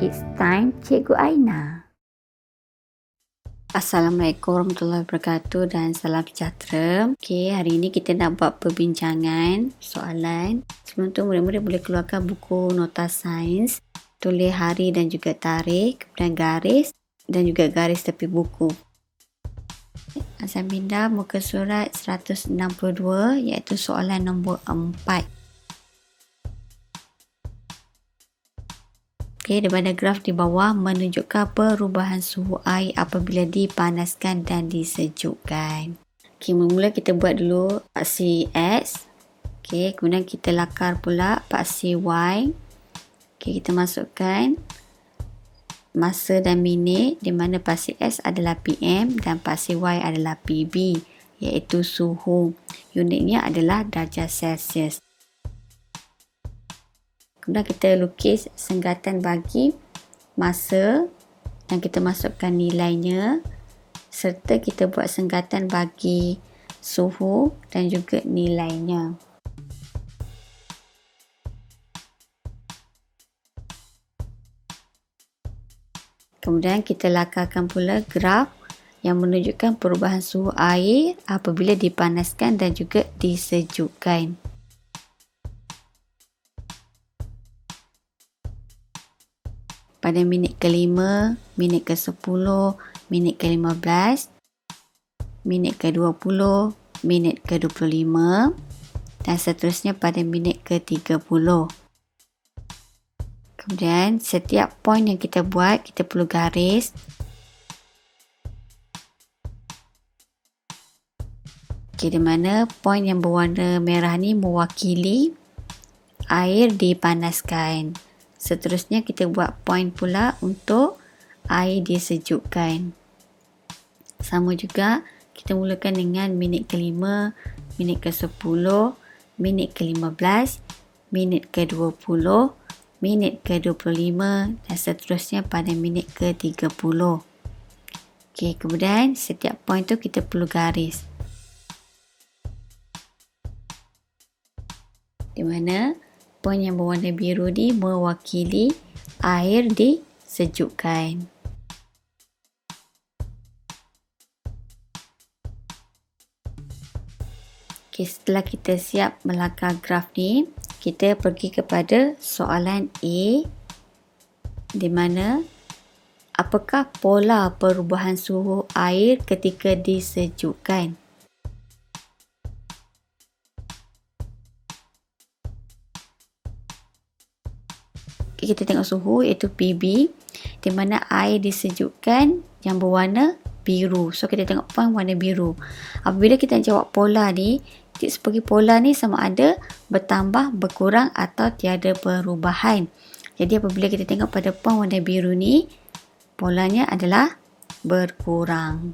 It's time Cikgu Aina. Assalamualaikum warahmatullahi wabarakatuh dan salam sejahtera. Okey, hari ini kita nak buat perbincangan soalan. Sebelum tu murid-murid boleh keluarkan buku nota sains, tulis hari dan juga tarikh, kemudian garis dan juga garis tepi buku. Saya pindah muka surat 162 iaitu soalan nombor 4. Okey, daripada graf di bawah menunjukkan perubahan suhu air apabila dipanaskan dan disejukkan. Okey, mula-mula kita buat dulu paksi X. Okey, kemudian kita lakar pula paksi Y. Okey, kita masukkan masa dan minit di mana paksi X adalah PM dan paksi Y adalah PB, iaitu suhu. Unitnya adalah darjah Celsius. Kemudian kita lukis senggatan bagi masa dan kita masukkan nilainya, serta kita buat senggatan bagi suhu dan juga nilainya. Kemudian kita lakarkan pula graf yang menunjukkan perubahan suhu air apabila dipanaskan dan juga disejukkan. Pada minit ke-5, minit ke-10, minit ke-15, minit ke-20, minit ke-25 dan seterusnya pada minit ke-30. Kemudian setiap poin yang kita buat, kita perlu garis. Okey, di mana poin yang berwarna merah ni mewakili air dipanaskan. Seterusnya kita buat poin pula untuk air disejukkan. Sama juga kita mulakan dengan minit ke-5, minit ke-10, minit ke-15, minit ke-20, minit ke-25 dan seterusnya pada minit ke-30. Okey, kemudian setiap poin tu kita perlu garis. Di mana poin yang berwarna biru ni mewakili air disejukkan. Okay, setelah kita siap melakar graf ni, kita pergi kepada soalan A, di mana apakah pola perubahan suhu air ketika disejukkan? Kita tengok suhu iaitu PB, di mana air disejukkan yang berwarna biru. So kita tengok poin warna biru. Apabila kita jawab pola ni, tips bagi pola ni sama ada bertambah, berkurang atau tiada perubahan. Jadi apabila kita tengok pada poin warna biru ni, polanya adalah berkurang.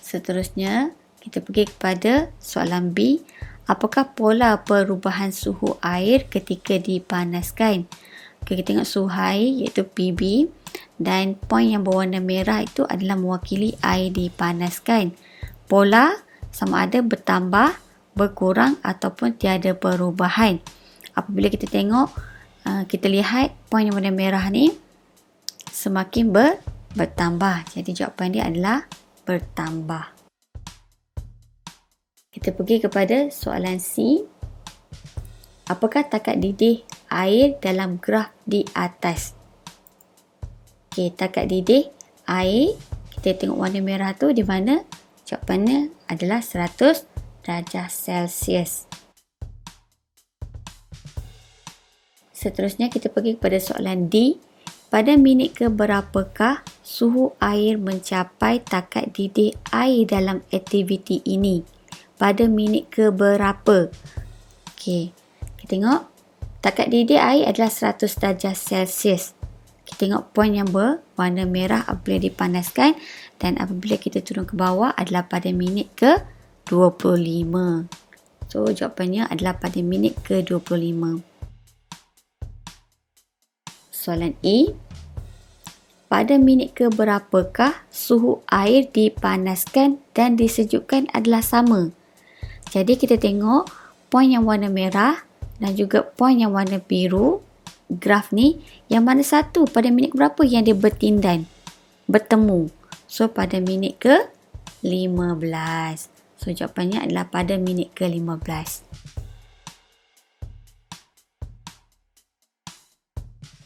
Seterusnya kita pergi kepada soalan B. Apakah pola perubahan suhu air ketika dipanaskan? Okay, kita tengok suhu air iaitu PB dan poin yang berwarna merah itu adalah mewakili air dipanaskan. Pola sama ada bertambah, berkurang ataupun tiada perubahan. Apabila kita tengok, kita lihat poin yang warna merah ni semakin bertambah. Jadi jawapan dia adalah bertambah. Kita pergi kepada soalan C. Apakah takat didih air dalam graf di atas? Okey, takat didih air, kita tengok warna merah tu di mana jawapannya adalah 100 darjah Celsius. Seterusnya kita pergi kepada soalan D. Pada minit ke berapakah suhu air mencapai takat didih air dalam aktiviti ini? Pada minit ke berapa? Okey, kita tengok takat didih air adalah 100 darjah Celsius. Kita tengok poin yang berwarna merah apabila dipanaskan dan apabila kita turun ke bawah adalah pada minit ke 25. So jawapannya adalah pada minit ke 25. Soalan E. Pada minit ke berapakah suhu air dipanaskan dan disejukkan adalah sama? Jadi kita tengok poin yang warna merah dan juga poin yang warna biru graf ni, yang mana satu pada minit berapa yang dia bertemu. So, pada minit ke-15. So, jawapannya adalah pada minit ke-15.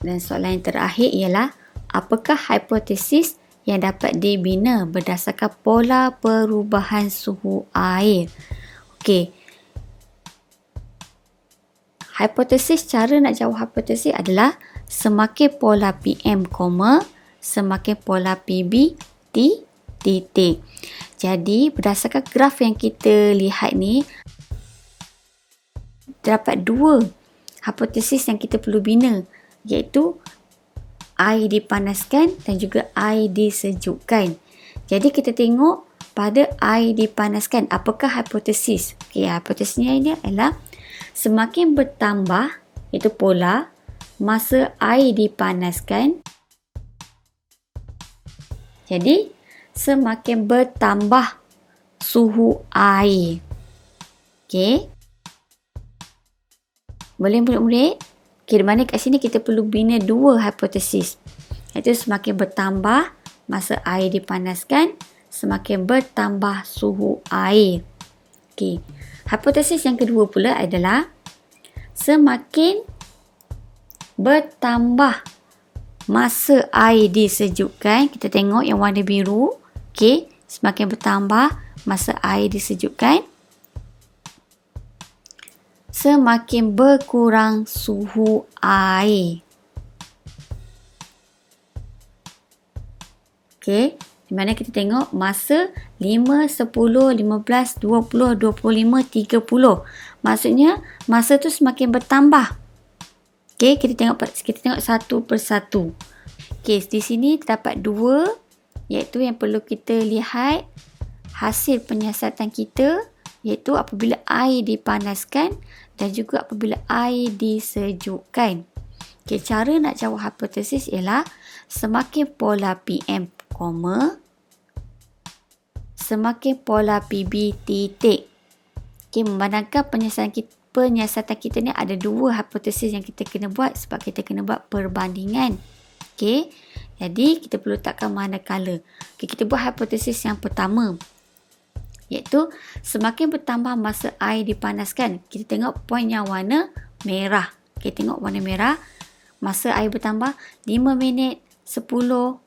Dan soalan yang terakhir ialah, apakah hipotesis yang dapat dibina berdasarkan pola perubahan suhu air? Okey. Hipotesis, cara nak jawab hipotesis adalah semakin pola PM, semakin pola PB titik. Jadi, berdasarkan graf yang kita lihat ni, terdapat dua hipotesis yang kita perlu bina, iaitu air dipanaskan dan juga air disejukkan. Jadi, kita tengok pada air dipanaskan, apakah hipotesis? Okay, hipotesisnya ini adalah semakin bertambah, iaitu pola, masa air dipanaskan. Jadi, semakin bertambah suhu air. Okey. Boleh murid-murid? Okey, di mana kat sini kita perlu bina dua hipotesis. Iaitu semakin bertambah masa air dipanaskan, semakin bertambah suhu air. Okey. Hipotesis yang kedua pula adalah semakin bertambah masa air disejukkan. Kita tengok yang warna biru. Okey, semakin bertambah masa air disejukkan, semakin berkurang suhu air. Okey, di mana kita tengok masa 5, 10, 15, 20, 25, 30. Maksudnya masa tu semakin bertambah. Okey, kita tengok satu persatu. Okey, di sini terdapat dua, iaitu yang perlu kita lihat hasil penyiasatan kita, iaitu apabila air dipanaskan dan juga apabila air disejukkan. Okey, cara nak jawab hipotesis ialah semakin pola PM, semakin pola PB titik. Okey, memandangkan penyiasatan kita ni ada dua hipotesis yang kita kena buat sebab kita kena buat perbandingan. Okey, jadi kita perlu letakkan manakala. Okey, kita buat hipotesis yang pertama, iaitu semakin bertambah masa air dipanaskan. Kita tengok poin yang warna merah. Okey, tengok warna merah. Masa air bertambah 5 minit, 10,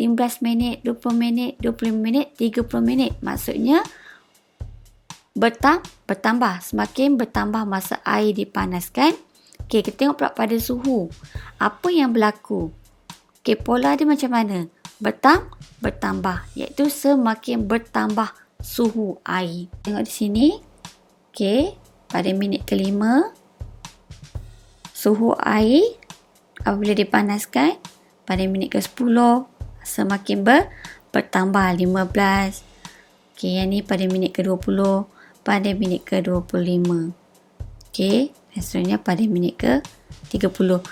15 minit, 20 minit, 25 minit, 30 minit. Maksudnya bertambah. Semakin bertambah masa air dipanaskan. Okey, kita tengok pula pada suhu. Apa yang berlaku? Okey, pola dia macam mana? Bertambah. Iaitu semakin bertambah suhu air. Tengok di sini. Okey, pada minit ke-5, suhu air apabila dipanaskan pada minit ke-10 semakin bertambah 15. Okey, yang ni pada minit ke-20, pada minit ke-25. Okey, maksudnya pada minit ke-30.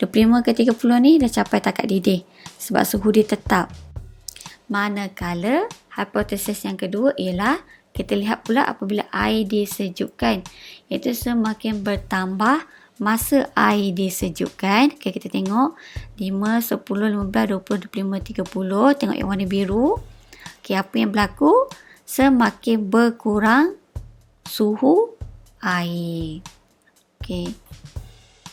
25 ke 30 ni dah capai takat didih sebab suhu dia tetap. Manakala hipotesis yang kedua ialah kita lihat pula apabila air disejukkan, iaitu semakin bertambah masa air disejukkan. Okay, kita tengok 5, 10, 15, 20, 25, 30. Tengok yang warna biru. Okay, apa yang berlaku? Semakin berkurang suhu air. Okay,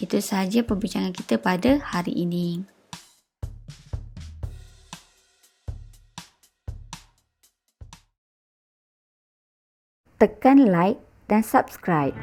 itu sahaja perbincangan kita pada hari ini. Tekan like dan subscribe.